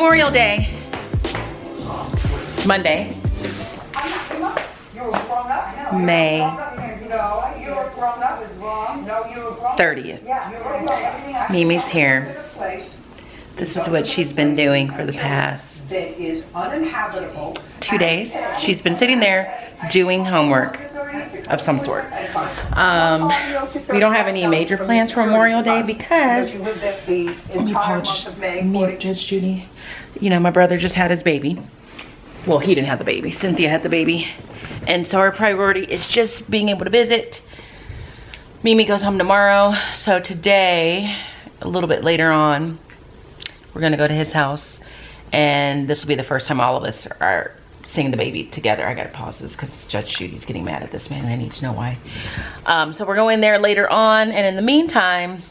Memorial Day. Monday. May 30th. Mimi's here. This is what she's been doing for the past 2 days. She's been sitting there doing homework of some sort. We don't have any major plans for Memorial Day because, Judge Judy, you know, my brother just had his baby. Well, he didn't have the baby. Cynthia had the baby. And so our priority is just being able to visit. Mimi goes home tomorrow. So today, a little bit later on, we're gonna go to his house. And this will be the first time all of us are seeing the baby together. I gotta pause this because Judge Judy's getting mad at this man. I need to know why. So we're going there later on. And in the meantime,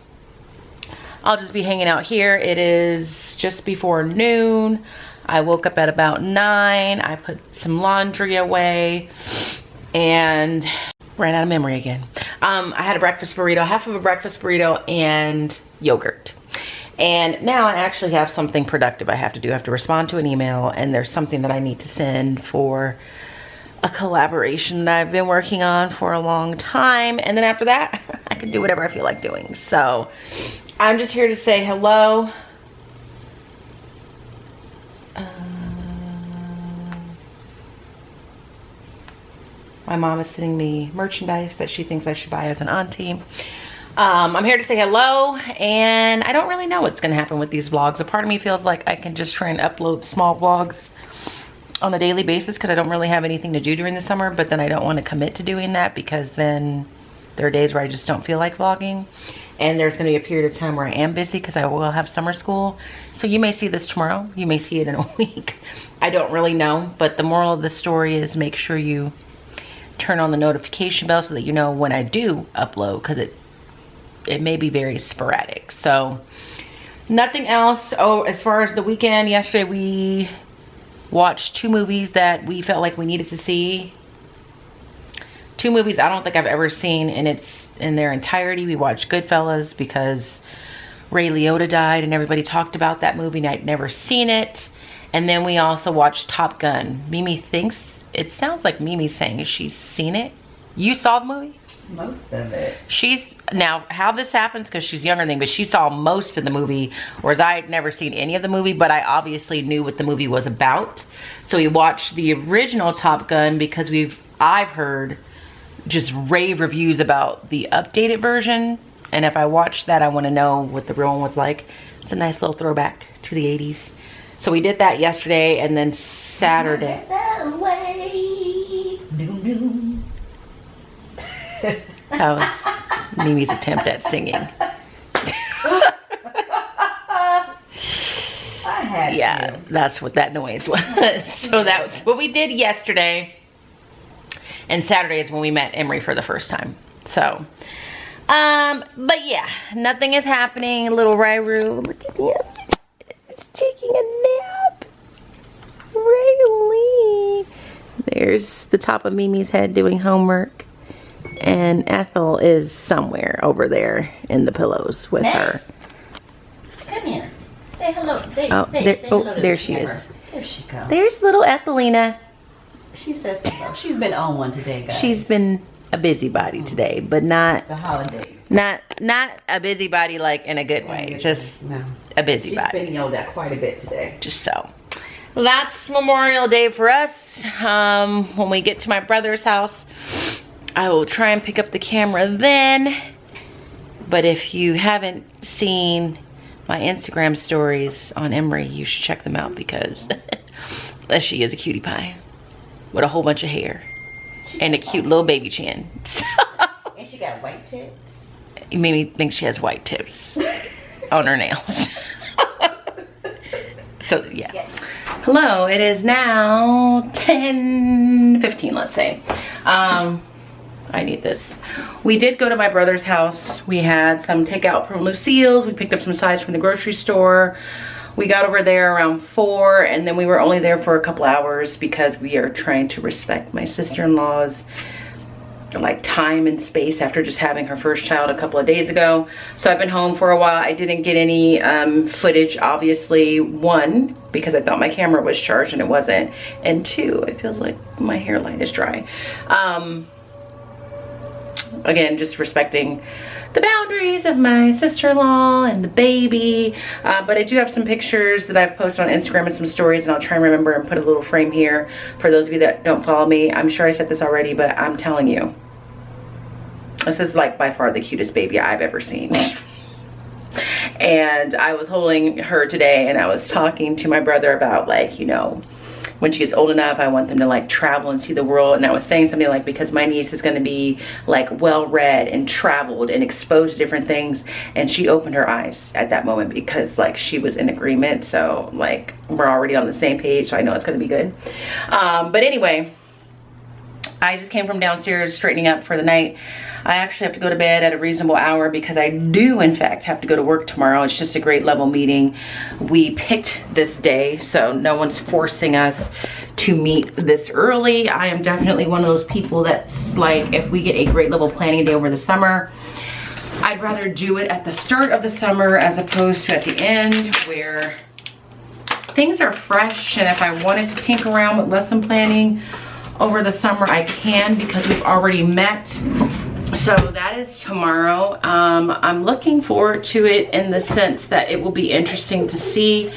I'll just be hanging out here. It is just before noon. I woke up at about 9. I put some laundry away and ran out of memory again. I had a breakfast burrito, half of a breakfast burrito and yogurt. And now I actually have something productive I have to do. I have to respond to an email, and there's something that I need to send for a collaboration that I've been working on for a long time. And then after that, I can do whatever I feel like doing. So I'm just here to say hello. My mom is sending me merchandise that she thinks I should buy as an auntie. I'm here to say hello, and I don't really know what's gonna happen with these vlogs. A part of me feels like I can just try and upload small vlogs on a daily basis because I don't really have anything to do during the summer, but then I don't want to commit to doing that because then there are days where I just don't feel like vlogging. And there's gonna be a period of time where I am busy because I will have summer school. So you may see this tomorrow, you may see it in a week. I don't really know, but the moral of the story is make sure you turn on the notification bell so that you know when I do upload, because it may be very sporadic. So nothing else. Oh, as far as the weekend, yesterday we watched 2 movies that we felt like we needed to see. 2 movies I don't think I've ever seen in their entirety. We watched Goodfellas because Ray Liotta died and everybody talked about that movie and I'd never seen it. And then we also watched Top Gun. Mimi thinks, it sounds like Mimi's saying she's seen it. You saw the movie? Most of it. Now how this happens, because she's younger than me, but she saw most of the movie, whereas I had never seen any of the movie, but I obviously knew what the movie was about. So we watched the original Top Gun because I've heard just rave reviews about the updated version. And if I watch that, I want to know what the real one was like. It's a nice little throwback to the 80s. So we did that yesterday, and then Saturday. That was Mimi's attempt at singing. Yeah, that's what that noise was. So that's what we did yesterday. And Saturday is when we met Emery for the first time. So, but yeah, nothing is happening. Little Ryru, look at him. It's taking a nap. Really? There's the top of Mimi's head doing homework. And Ethel is somewhere over there in the pillows with her. Come here. Say hello. There she is. There she goes. There's little Ethelina. She says hello. She's been on one today, guys. She's been a busybody today, but not the holiday. Not a busybody like in a good way. Just a busybody. She's been yelled at quite a bit today. Just so. That's Memorial Day for us. When we get to my brother's house, I will try and pick up the camera then. But if you haven't seen my Instagram stories on Emery, you should check them out because she is a cutie pie with a whole bunch of hair and a cute little baby chin. And she got white tips. You made me think she has white tips on her nails. So yeah. Hello, it is now 10:15, let's say. I need this. We did go to my brother's house. We had some takeout from Lucille's. We picked up some sides from the grocery store. We got over there around 4, and then we were only there for a couple hours because we are trying to respect my sister-in-law's like time and space after just having her first child a couple of days ago. So I've been home for a while. I didn't get any footage, obviously. One, because I thought my camera was charged and it wasn't. And two, it feels like my hairline is dry. Again, just respecting the boundaries of my sister-in-law and the baby. But I do have some pictures that I've posted on Instagram and some stories, and I'll try and remember and put a little frame here for those of you that don't follow me. I'm sure I said this already, but I'm telling you, this is like by far the cutest baby I've ever seen. And I was holding her today, and I was talking to my brother about, like, you know, when she gets old enough, I want them to like travel and see the world. And I was saying something like, because my niece is going to be like well-read and traveled and exposed to different things. And she opened her eyes at that moment because like she was in agreement. So like we're already on the same page, so I know it's going to be good. But anyway, I just came from downstairs straightening up for the night. I actually have to go to bed at a reasonable hour because I do in fact have to go to work tomorrow. It's just a grade level meeting. We picked this day, so no one's forcing us to meet this early. I am definitely one of those people that's like, if we get a grade level planning day over the summer, I'd rather do it at the start of the summer as opposed to at the end, where things are fresh. And if I wanted to tinker around with lesson planning over the summer, I can, because we've already met. So that is tomorrow. I'm looking forward to it in the sense that it will be interesting to see,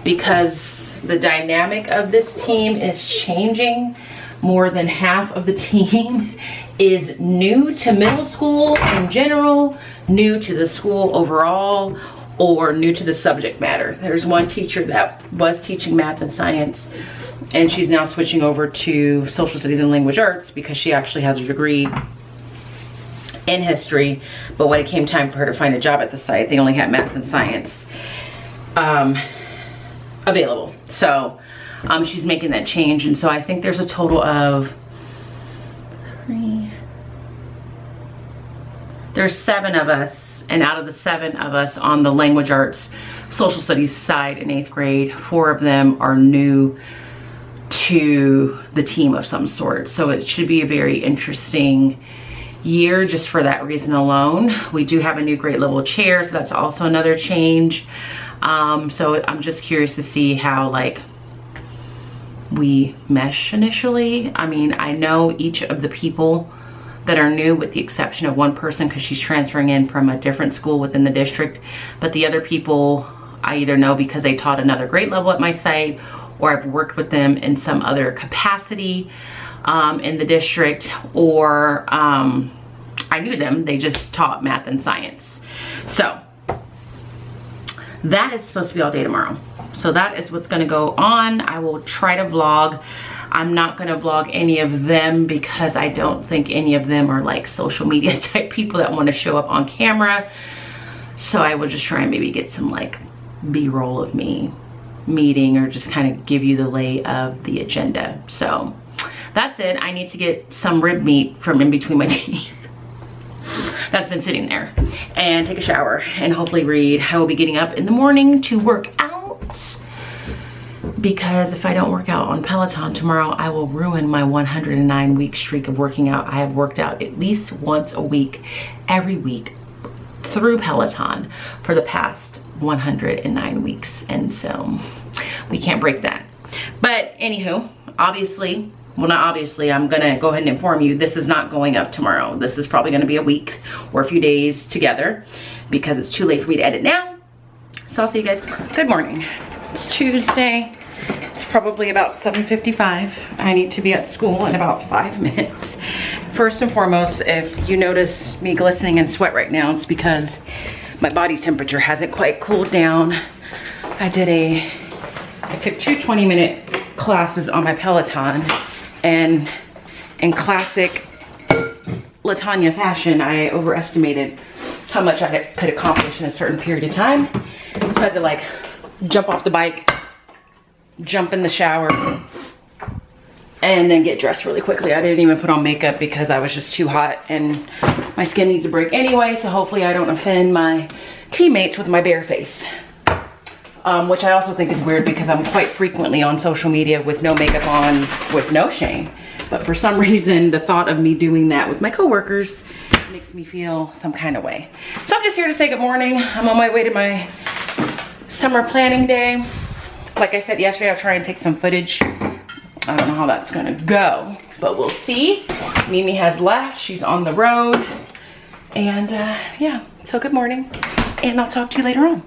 because the dynamic of this team is changing. More than half of the team is new to middle school in general, new to the school overall, or new to the subject matter. There's one teacher that was teaching math and science, and she's now switching over to social studies and language arts because she actually has a degree in history. But when it came time for her to find a job at the site, they only had math and science available. So she's making that change. And so I think there's a total of there's 7 of us, and out of the 7 of us on the language arts social studies side in 8th grade, 4 of them are new to the team of some sort. So it should be a very interesting year just for that reason alone. We do have a new grade level chair, so that's also another change. So I'm just curious to see how like we mesh initially. I mean, I know each of the people that are new, with the exception of one person because she's transferring in from a different school within the district. But the other people I either know because they taught another grade level at my site, or I've worked with them in some other capacity in the district, or I knew them, they just taught math and science. So that is supposed to be all day tomorrow. So that is what's gonna go on. I will try to vlog. I'm not gonna vlog any of them because I don't think any of them are like social media type people that wanna show up on camera. So I will just try and maybe get some like B-roll of me meeting, or just kind of give you the lay of the agenda. So that's it. I need to get some rib meat from in between my teeth that's been sitting there, and take a shower and hopefully read. I will be getting up in the morning to work out, because if I don't work out on Peloton tomorrow, I will ruin my 109-week streak of working out. I have worked out at least once a week, every week through Peloton for the past 109 weeks, and so we can't break that. But anywho, obviously, well, not obviously, I'm gonna go ahead and inform you, this is not going up tomorrow. This is probably gonna be a week or a few days together because it's too late for me to edit now. So I'll see you guys tomorrow. Good morning. It's Tuesday. It's probably about 7:55. I need to be at school in about 5 minutes. First and foremost, if you notice me glistening in sweat right now, it's because my body temperature hasn't quite cooled down. I took 2 20-minute classes on my Peloton, and in classic Latanya fashion, I overestimated how much I could accomplish in a certain period of time. So I had to like jump off the bike, jump in the shower, and then get dressed really quickly. I didn't even put on makeup because I was just too hot, and my skin needs a break anyway, so hopefully I don't offend my teammates with my bare face. which I also think is weird because I'm quite frequently on social media with no makeup on, with no shame. But for some reason, the thought of me doing that with my coworkers makes me feel some kind of way. So I'm just here to say good morning. I'm on my way to my summer planning day. Like I said yesterday, I'll try and take some footage. I don't know how that's gonna go, but we'll see. Mimi has left, she's on the road. And yeah, so good morning. And I'll talk to you later on.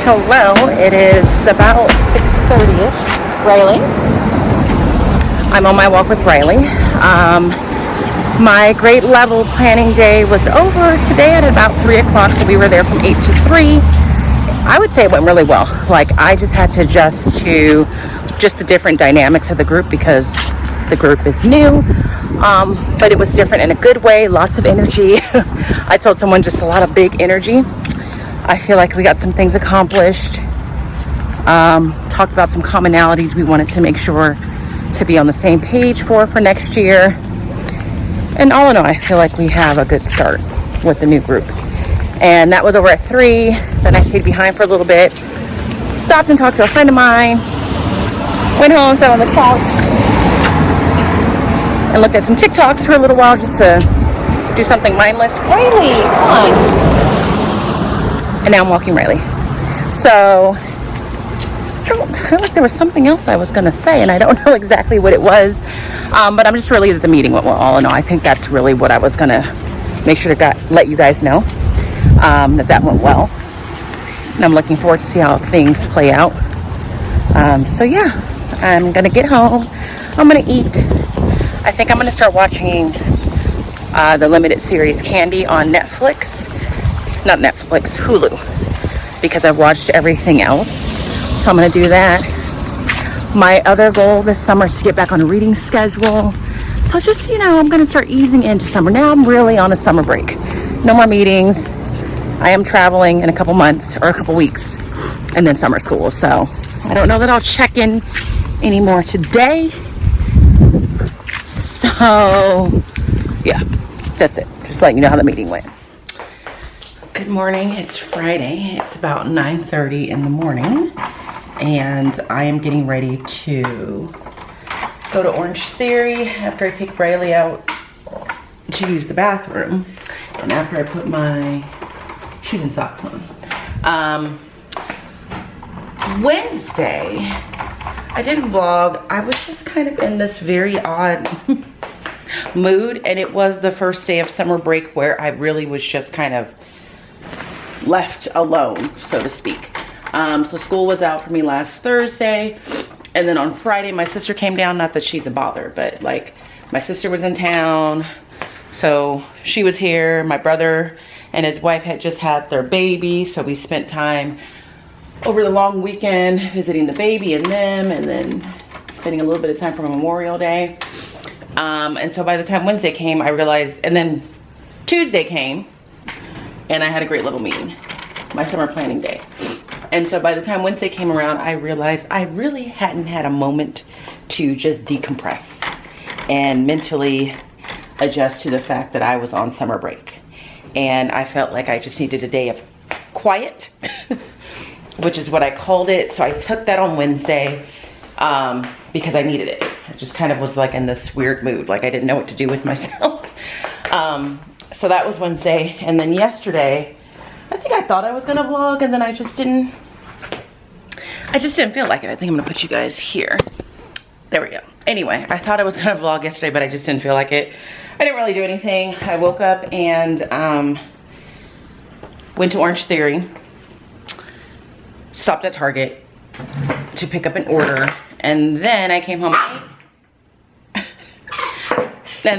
Hello, it is about 6:30ish. Riley. I'm on my walk with Riley. My grade level planning day was over today at about 3 o'clock, so we were there from 8 to 3. I would say it went really well. Like, I just had to adjust to just the different dynamics of the group because the group is new. But it was different in a good way, lots of energy. I told someone just a lot of big energy. I feel like we got some things accomplished. Talked about some commonalities we wanted to make sure to be on the same page for next year. And all in all, I feel like we have a good start with the new group. And that was over at 3. Then I stayed behind for a little bit. Stopped and talked to a friend of mine. Went home, sat on the couch, and looked at some TikToks for a little while just to do something mindless. Riley, come on. And now I'm walking Riley. So I feel like there was something else I was gonna say and I don't know exactly what it was. But I'm just relieved that the meeting went well, all in all. I think that's really what I was gonna make sure to let you guys know, that went well. And I'm looking forward to see how things play out. So yeah, I'm gonna get home. I'm gonna eat. I think I'm gonna start watching the limited series Candy on Netflix. Not Netflix, Hulu, because I've watched everything else. So I'm gonna do that. My other goal this summer is to get back on a reading schedule. So just, I'm gonna start easing into summer. Now I'm really on a summer break. No more meetings. I am traveling in a couple months or a couple weeks and then summer school. So I don't know that I'll check in anymore today. So yeah, that's it. Just letting you know how the meeting went. Good morning, it's Friday. It's about 9:30 in the morning and I am getting ready to go to Orange Theory after I take Riley out to use the bathroom and after I put my shoes and socks on. Wednesday, I didn't vlog. I was just kind of in this very odd mood and it was the first day of summer break where I really was just kind of left alone, so to speak. So school was out for me last Thursday and then on Friday my sister came down. Not that she's a bother, but like my sister was in town, so she was here. My brother and his wife had just had their baby, so we spent time over the long weekend visiting the baby and them, and then spending a little bit of time for Memorial Day. And so by the time Wednesday came, I realized, and then Tuesday came, and I had a great little meeting, my summer planning day. And so by the time Wednesday came around, I realized I really hadn't had a moment to just decompress and mentally adjust to the fact that I was on summer break. And I felt like I just needed a day of quiet, which is what I called it. So I took that on Wednesday because I needed it. I just kind of was like in this weird mood, like I didn't know what to do with myself. So that was Wednesday. And then yesterday, I think I thought I was gonna vlog, and then I just didn't feel like it. I think I'm gonna put you guys here. There we go. Anyway, I thought I was gonna vlog yesterday, but I just didn't feel like it. I didn't really do anything. I woke up and went to Orange Theory, stopped at Target to pick up an order, and then I came home and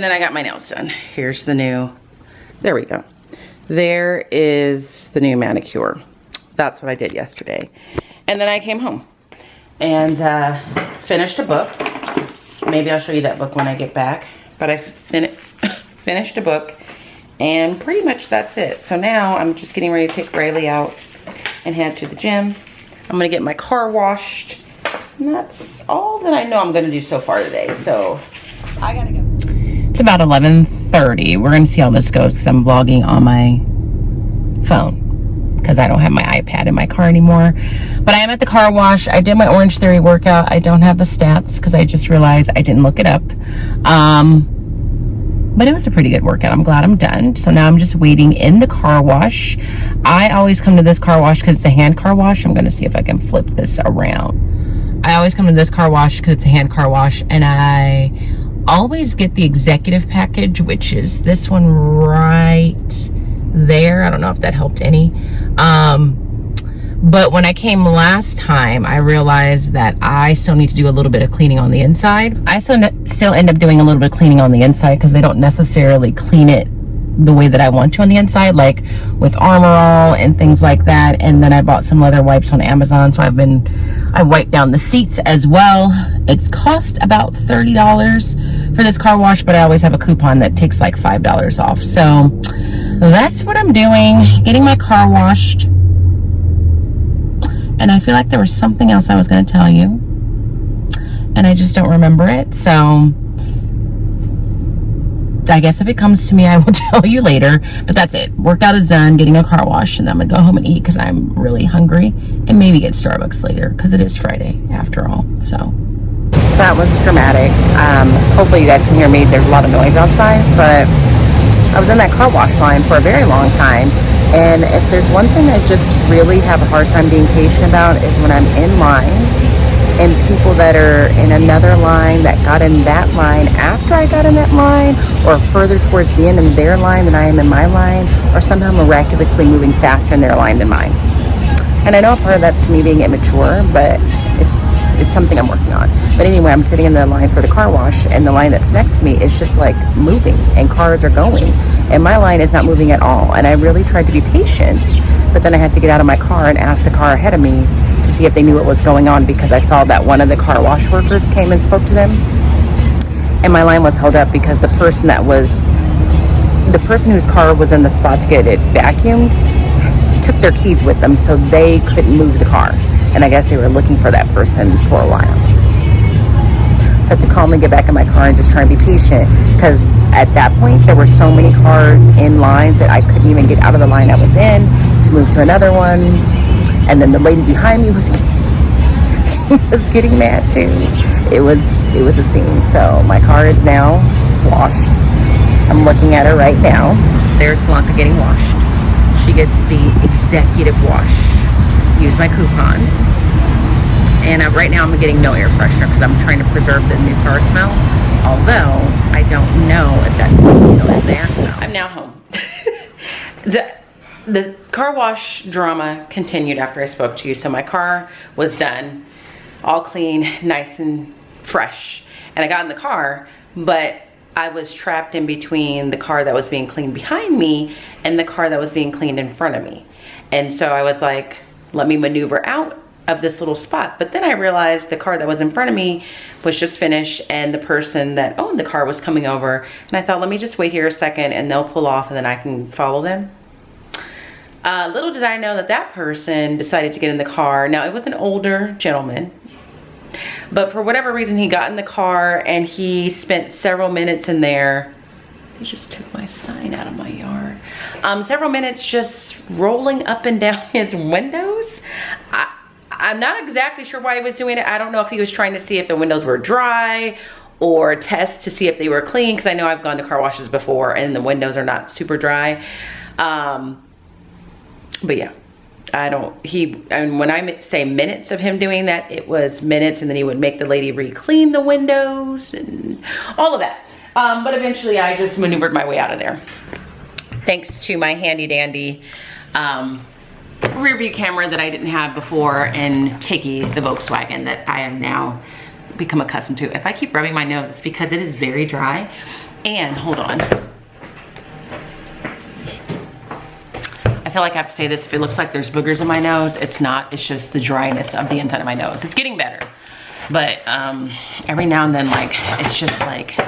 then I got my nails done. Here's the new, there we go. There is the new manicure. That's what I did yesterday. And then I came home and finished a book. Maybe I'll show you that book when I get back. But I finished a book, and pretty much that's it. So now I'm just getting ready to take Riley out and head to the gym. I'm gonna get my car washed. And that's all that I know I'm gonna do so far today. So I gotta go. It's about 11:30. We're gonna see how this goes because I'm vlogging on my phone because I don't have my iPad in my car anymore. But I am at the car wash. I did my Orange Theory workout. I don't have the stats because I just realized I didn't look it up. But it was a pretty good workout. I'm glad I'm done. So now I'm just waiting in the car wash. I always come to this car wash because it's a hand car wash. I'm gonna see if I can flip this around. I always come to this car wash because it's a hand car wash, and I always get the executive package, which is this one right there. I don't know if that helped any. But when I came last time, I realized that I still need to do a little bit of cleaning on the inside. I still end up doing a little bit of cleaning on the inside because they don't necessarily clean it the way that I want to on the inside, like with Armor All and things like that. And then I bought some leather wipes on Amazon, so I wiped down the seats as well. It's cost about $30 for this car wash, but I always have a coupon that takes like $5 off. So that's what I'm doing, getting my car washed. And I feel like there was something else I was going to tell you, and I just don't remember it. So I guess if it comes to me, I will tell you later. But that's it. Workout is done, getting a car wash, and then I'm going to go home and eat because I'm really hungry, and maybe get Starbucks later because it is Friday after all. So that was dramatic. Hopefully you guys can hear me. There's a lot of noise outside, but I was in that car wash line for a very long time. And if there's one thing I just really have a hard time being patient about is when I'm in line and people that are in another line that got in that line after I got in that line, or further towards the end in their line than I am in my line, or somehow miraculously moving faster in their line than mine. And I know a part of that's me being immature, but it's something I'm working on. But anyway, I'm sitting in the line for the car wash, and the line that's next to me is just like moving, and cars are going, and my line is not moving at all. And I really tried to be patient, but then I had to get out of my car and ask the car ahead of me to see if they knew what was going on, because I saw that one of the car wash workers came and spoke to them, and my line was held up because the person whose car was in the spot to get it vacuumed took their keys with them, so they couldn't move the car. And I guess they were looking for that person for a while. So I had to calmly get back in my car and just try and be patient, because at that point there were so many cars in lines that I couldn't even get out of the line I was in to move to another one. And then the lady behind me was getting mad too. It was a scene. So my car is now washed. I'm looking at her right now. There's Blanca getting washed. She gets the executive wash. Use my coupon. And right now I'm getting no air freshener because I'm trying to preserve the new car smell. Although I don't know if that's still in there. So I'm now home. The car wash drama continued after I spoke to you. So my car was done, all clean, nice and fresh. And I got in the car, but I was trapped in between the car that was being cleaned behind me and the car that was being cleaned in front of me. And so I was like, let me maneuver out of this little spot. But then I realized the car that was in front of me was just finished, and the person that owned the car was coming over. And I thought, let me just wait here a second and they'll pull off and then I can follow them. Little did I know that that person decided to get in the car. Now, it was an older gentleman, but for whatever reason, he got in the car and he spent several minutes in there They just took my sign out of my yard. Several minutes just rolling up and down his windows. I'm not exactly sure why he was doing it. I don't know if he was trying to see if the windows were dry or test to see if they were clean, because I know I've gone to car washes before and the windows are not super dry. But yeah, and when I say minutes of him doing that, it was minutes, and then he would make the lady re-clean the windows and all of that. But eventually I just maneuvered my way out of there. Thanks to my handy dandy rear view camera that I didn't have before, and Tiggy, the Volkswagen, that I have now become accustomed to. If I keep rubbing my nose, it's because it is very dry. And hold on. I feel like I have to say this, if it looks like there's boogers in my nose, it's not. It's just the dryness of the inside of my nose. It's getting better. But every now and then, like, it's just like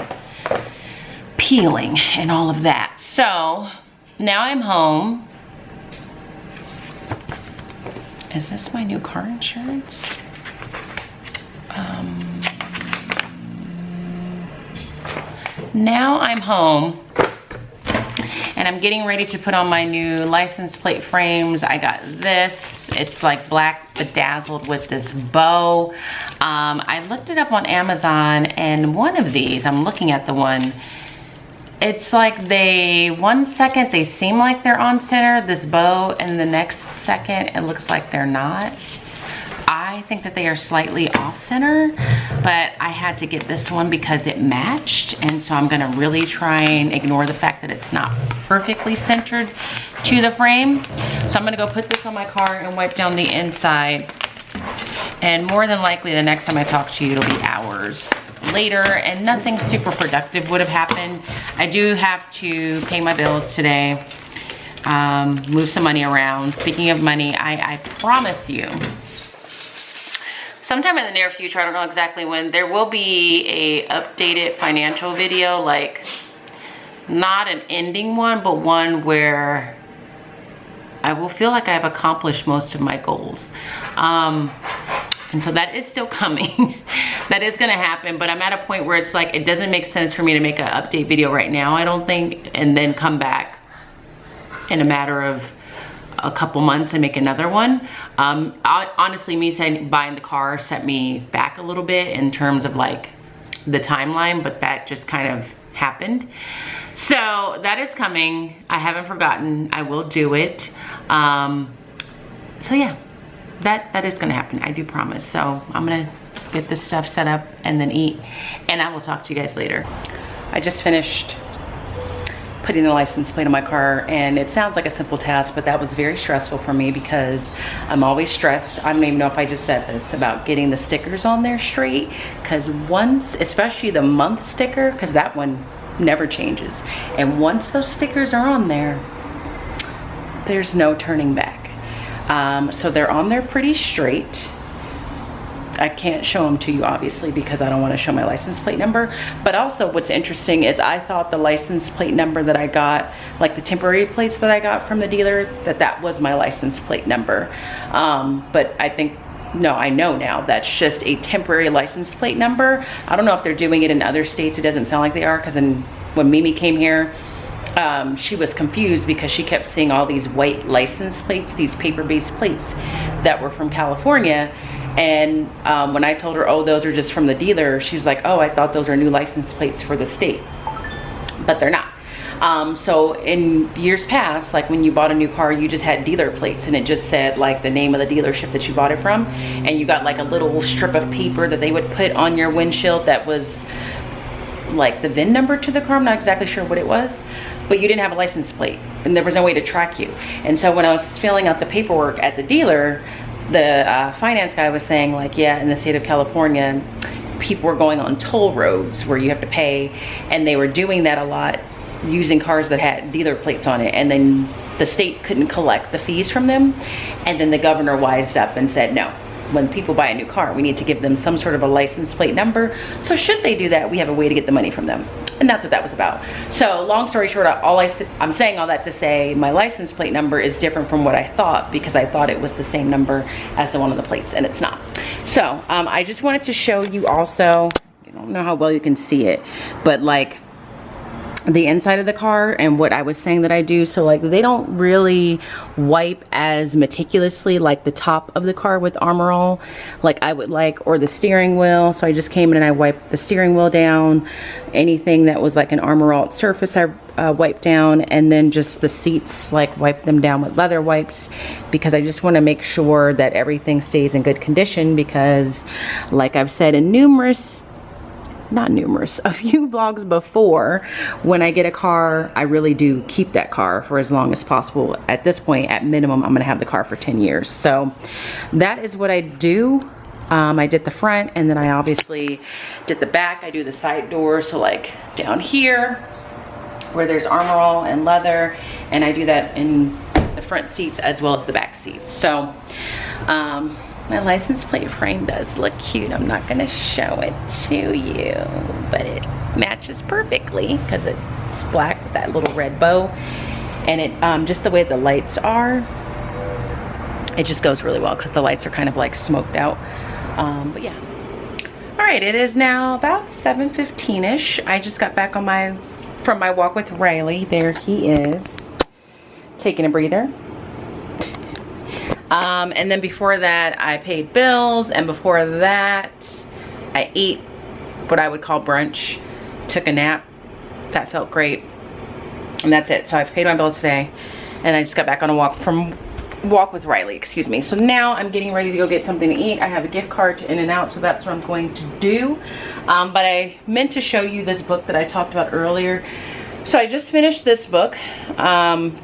peeling and all of that. So now I'm home. Is this my new car insurance? Now I'm home and I'm getting ready to put on my new license plate frames. I got this. It's like black bedazzled with this bow. I looked it up on Amazon, and one of these, I'm looking at the one, it's like 1 second they seem like they're on center, this bow, and the next second it looks like they're not. I think that they are slightly off center, but I had to get this one because it matched, and so I'm gonna really try and ignore the fact that it's not perfectly centered to the frame. So I'm gonna go put this on my car and wipe down the inside, and more than likely the next time I talk to you, it'll be hours later, and nothing super productive would have happened. I do have to pay my bills today, move some money around. Speaking of money, I promise you, sometime in the near future, I don't know exactly when, there will be a updated financial video, like not an ending one, but one where I will feel like I've accomplished most of my goals. And so that is still coming. That is gonna happen, but I'm at a point where it's like, it doesn't make sense for me to make an update video right now, I don't think, and then come back in a matter of a couple months and make another one. Honestly, me saying buying the car set me back a little bit in terms of like the timeline, but that just kind of happened. So that is coming. I haven't forgotten. I will do it. So yeah, that is gonna happen. I do promise. So I'm gonna get this stuff set up and then eat, and I will talk to you guys later. I just finished putting the license plate on my car, and it sounds like a simple task, but that was very stressful for me because I'm always stressed. I don't even know if I just said this about getting the stickers on there straight, because once, especially the month sticker, because that one never changes, and once those stickers are on there, there's no turning back. So they're on there pretty straight. I can't show them to you obviously because I don't want to show my license plate number, but also what's interesting is I thought the license plate number that I got, like the temporary plates that I got from the dealer, that was my license plate number. But I think, no, I know now that's just a temporary license plate number. I don't know if they're doing it in other states. It doesn't sound like they are, because when Mimi came here, she was confused because she kept seeing all these white license plates, these paper-based plates that were from California. And when I told her, oh, those are just from the dealer, she's like, oh, I thought those are new license plates for the state. But they're not. So in years past, like when you bought a new car, you just had dealer plates, and it just said like the name of the dealership that you bought it from, and you got like a little strip of paper that they would put on your windshield that was like the VIN number to the car. I'm not exactly sure what it was, but you didn't have a license plate, and there was no way to track you. And so when I was filling out the paperwork at the dealer, the finance guy was saying like, yeah, in the state of California, people were going on toll roads where you have to pay, and they were doing that a lot using cars that had dealer plates on it, and then the state couldn't collect the fees from them. And then the governor wised up and said, no, when people buy a new car, we need to give them some sort of a license plate number. So should they do that, we have a way to get the money from them. And that's what that was about. So long story short, I'm saying all that to say my license plate number is different from what I thought, because I thought it was the same number as the one on the plates, and it's not. So I just wanted to show you also, I don't know how well you can see it, but like the inside of the car and what I was saying that I do. So like they don't really wipe as meticulously like the top of the car with Armor All like I would like, or the steering wheel. So I just came in and I wiped the steering wheel down. Anything that was like an Armor All surface I wiped down, and then just the seats, like wipe them down with leather wipes, because I just want to make sure that everything stays in good condition, because like I've said in a few vlogs before, when I get a car, I really do keep that car for as long as possible. At this point, at minimum, I'm gonna have the car for 10 years. So that is what I do. I did the front, and then I obviously did the back. I do the side doors, so like down here where there's Armor All and leather, and I do that in the front seats as well as the back seats. So my license plate frame does look cute. I'm not gonna show it to you, but it matches perfectly because it's black with that little red bow, and it just the way the lights are, it just goes really well because the lights are kind of like smoked out. But yeah. All right, it is now about 7:15ish. I just got back on from my walk with Riley. There he is, taking a breather. And then before that, I paid bills, and before that, I ate what I would call brunch, took a nap. That felt great, and that's it. So I've paid my bills today, and I just got back on a walk with Riley, excuse me. So now I'm getting ready to go get something to eat. I have a gift card to In-N-Out, so that's what I'm going to do. But I meant to show you this book that I talked about earlier. So I just finished this book.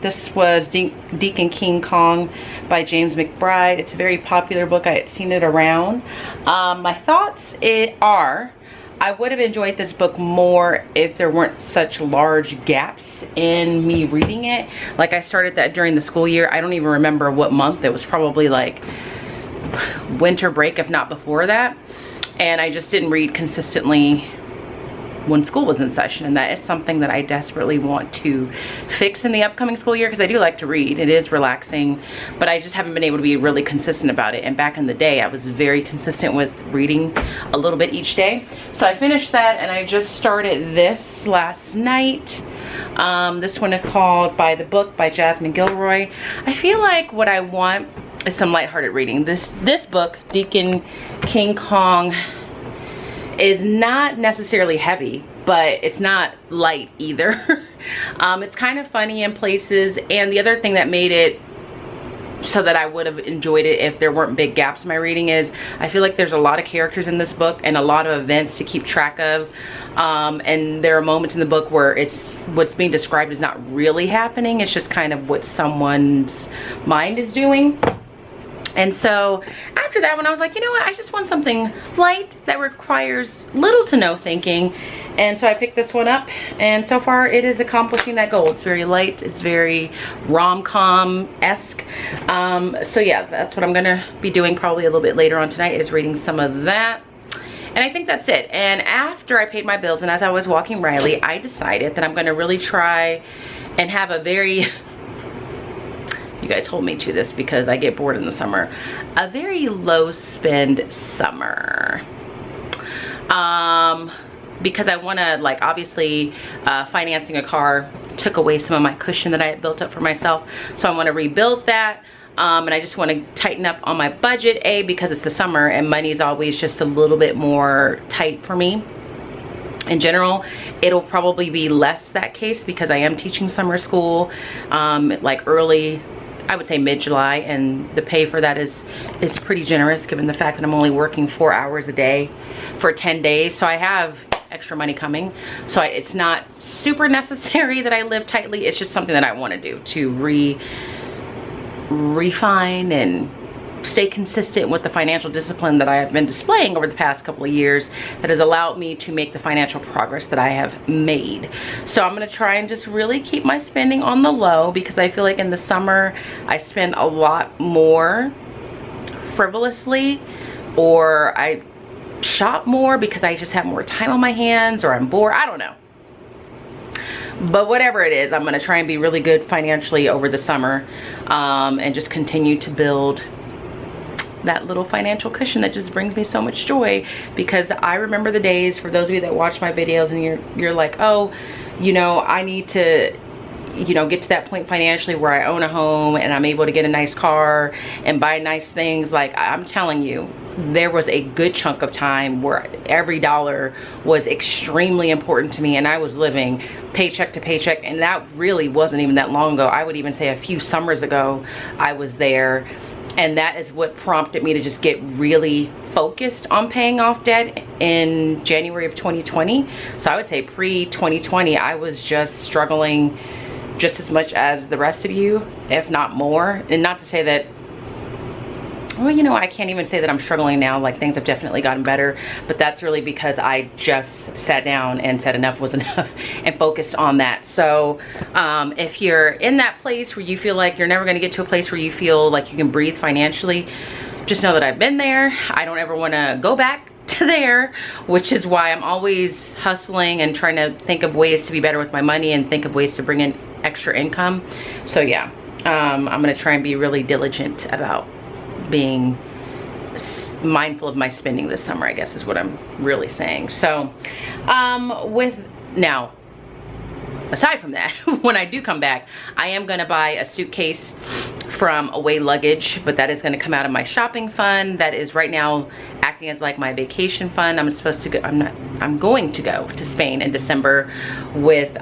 This was Deacon King Kong by James McBride. It's a very popular book. I had seen it around. My thoughts are, I would have enjoyed this book more if there weren't such large gaps in me reading it. Like I started that during the school year. I don't even remember what month. It was probably like winter break, if not before that. And I just didn't read consistently when school was in session, and that is something that I desperately want to fix in the upcoming school year, because I do like to read. It is relaxing, but I just haven't been able to be really consistent about it. And back in the day, I was very consistent with reading a little bit each day. So I finished that, and I just started this last night. This one is called By the Book by Jasmine Gilroy. I feel like what I want is some lighthearted reading. This book, Deacon King Kong, is not necessarily heavy, but it's not light either. It's kind of funny in places, and the other thing that made it so that I would have enjoyed it if there weren't big gaps in my reading is I feel like there's a lot of characters in this book and a lot of events to keep track of, and there are moments in the book where what's being described is not really happening. It's just kind of what someone's mind is doing. And so after that one, I was like, you know what, I just want something light that requires little to no thinking. And so I picked this one up, and so far it is accomplishing that goal. It's very light, it's very rom-com-esque. So yeah, that's what I'm gonna be doing probably a little bit later on tonight, is reading some of that. And I think that's it. And after I paid my bills, and as I was walking Riley, I decided that I'm gonna really try and have a very, you guys hold me to this because I get bored in the summer, a very low spend summer. Because I want to, like, obviously financing a car took away some of my cushion that I had built up for myself, so I want to rebuild that. And I just want to tighten up on my budget, because it's the summer and money is always just a little bit more tight for me. In general, it'll probably be less that case because I am teaching summer school like early, I would say mid-July, and the pay for that is pretty generous given the fact that I'm only working 4 hours a day for 10 days. So I have extra money coming. So it's not super necessary that I live tightly. It's just something that I want to do to refine and stay consistent with the financial discipline that I have been displaying over the past couple of years that has allowed me to make the financial progress that I have made. So I'm going to try and just really keep my spending on the low, because I feel like in the summer I spend a lot more frivolously, or I shop more because I just have more time on my hands, or I'm bored. I don't know. But whatever it is, I'm going to try and be really good financially over the summer, and just continue to build that little financial cushion that just brings me so much joy. Because I remember the days, for those of you that watch my videos and you're like, oh, you know, I need to, you know, get to that point financially where I own a home and I'm able to get a nice car and buy nice things. Like, I'm telling you, there was a good chunk of time where every dollar was extremely important to me, and I was living paycheck to paycheck, and that really wasn't even that long ago. I would even say a few summers ago I was there, and that is what prompted me to just get really focused on paying off debt in January of 2020. So I would say pre-2020 I was just struggling just as much as the rest of you, if not more. And not to say that, well, you know, I can't even say that I'm struggling now. Like, things have definitely gotten better, but that's really because I just sat down and said enough was enough and focused on that. So if you're in that place where you feel like you're never going to get to a place where you feel like you can breathe financially, just know that I've been there. I don't ever want to go back to there, which is why I'm always hustling and trying to think of ways to be better with my money and think of ways to bring in extra income. So yeah, I'm gonna try and be really diligent about being mindful of my spending this summer, I guess is what I'm really saying. So now, aside from that, when I do come back, I am gonna buy a suitcase from Away Luggage, but that is gonna come out of my shopping fund. That is right now acting as like my vacation fund. I'm going to go to Spain in December with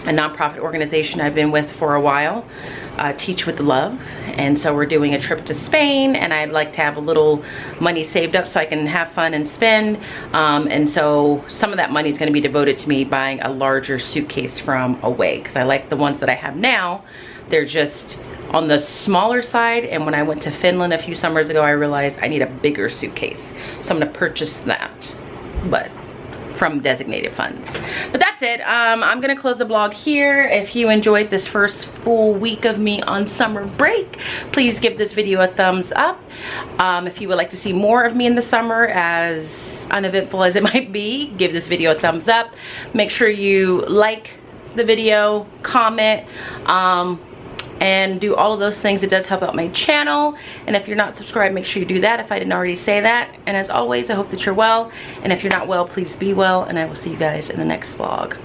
a nonprofit organization I've been with for a while, Teach with Love. And so we're doing a trip to Spain, and I'd like to have a little money saved up so I can have fun and spend. And so some of that money is going to be devoted to me buying a larger suitcase from Away, because I like the ones that I have now. They're just on the smaller side, and when I went to Finland a few summers ago, I realized I need a bigger suitcase. So I'm going to purchase that, but from designated funds. But that's it. I'm gonna close the vlog here. If you enjoyed this first full week of me on summer break, please give this video a thumbs up. If you would like to see more of me in the summer, as uneventful as it might be, give this video a thumbs up. Make sure you like the video, comment, and do all of those things. It does help out my channel. And if you're not subscribed, make sure you do that if I didn't already say that. And as always, I hope that you're well. And if you're not well, please be well. And I will see you guys in the next vlog.